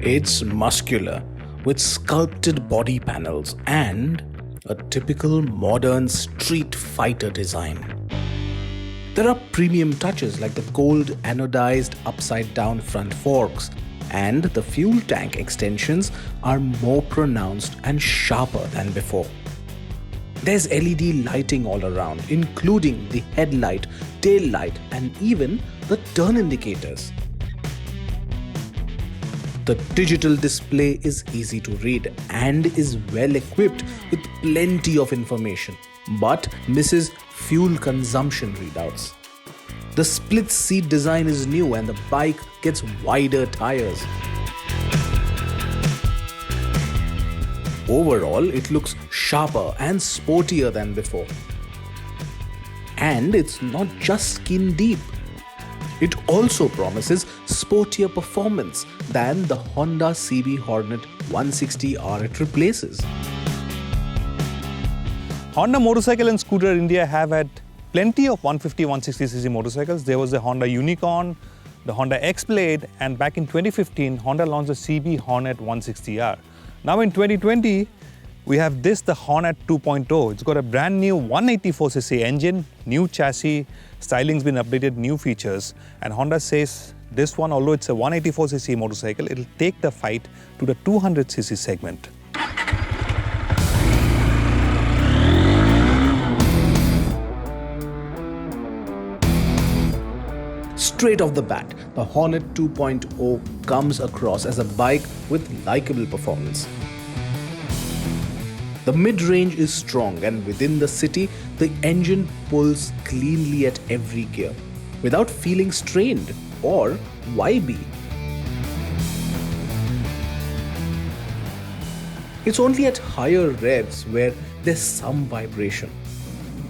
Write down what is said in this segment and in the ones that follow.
It's muscular, with sculpted body panels and a typical modern street fighter design. There are premium touches like the gold anodized upside down front forks, and the fuel tank extensions are more pronounced and sharper than before. There's LED lighting all around, including the headlight, tail light, and even the turn indicators. The digital display is easy to read and is well equipped with plenty of information, but misses fuel consumption readouts. The split seat design is new and the bike gets wider tires. Overall, it looks sharper and sportier than before. And it's not just skin deep. It also promises sportier performance than the Honda CB Hornet 160R it replaces. Honda Motorcycle and Scooter India have had plenty of 150-160cc motorcycles. There was the Honda Unicorn, the Honda X-Blade, and back in 2015, Honda launched the CB Hornet 160R. Now in 2020, we have the Hornet 2.0. It's got a brand new 184cc engine, new chassis, styling's been updated, new features. And Honda says this one, although it's a 184cc motorcycle, it'll take the fight to the 200cc segment. Straight off the bat, the Hornet 2.0 comes across as a bike with likable performance. The mid-range is strong, and within the city, the engine pulls cleanly at every gear without feeling strained or vibey. It's only at higher revs where there's some vibration,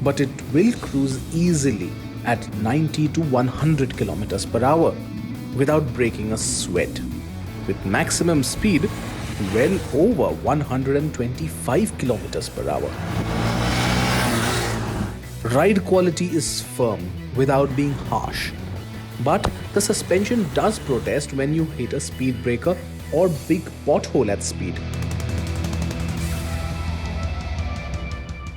but it will cruise easily at 90 to 100 kilometers per hour without breaking a sweat, with maximum speed well over 125 kilometers per hour. Ride quality is firm without being harsh, but the suspension does protest when you hit a speed breaker or big pothole at speed.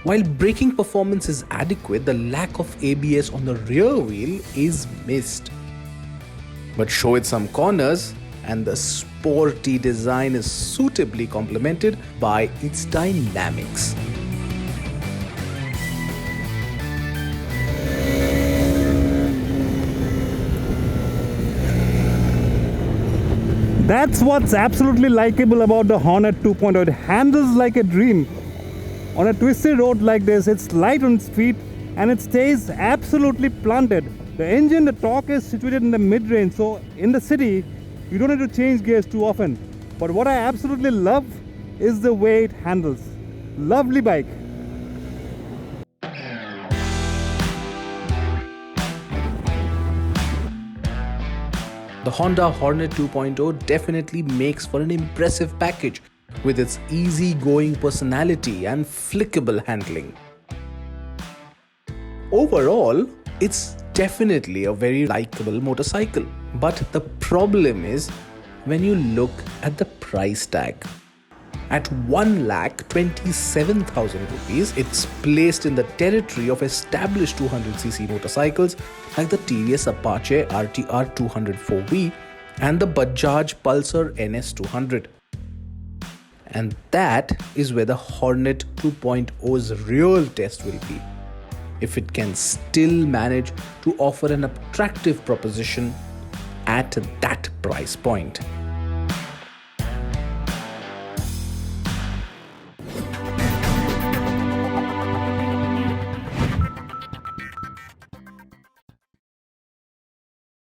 While braking performance is adequate, the lack of ABS on the rear wheel is missed. But show it some corners and the sporty design is suitably complemented by its dynamics. That's what's absolutely likable about the Hornet 2.0. It handles like a dream. On a twisted road like this, it's light on its feet and it stays absolutely planted. The engine, the torque is situated in the mid-range, so in the city, you don't need to change gears too often. But what I absolutely love is the way it handles. Lovely bike. The Honda Hornet 2.0 definitely makes for an impressive package with its easy-going personality and flickable handling. Overall, it's definitely a very likable motorcycle. But the problem is when you look at the price tag. At 1,27,000 rupees, it's placed in the territory of established 200cc motorcycles like the TVS Apache RTR 204V and the Bajaj Pulsar NS 200. And that is where the Hornet 2.0's real test will be, if it can still manage to offer an attractive proposition at that price point.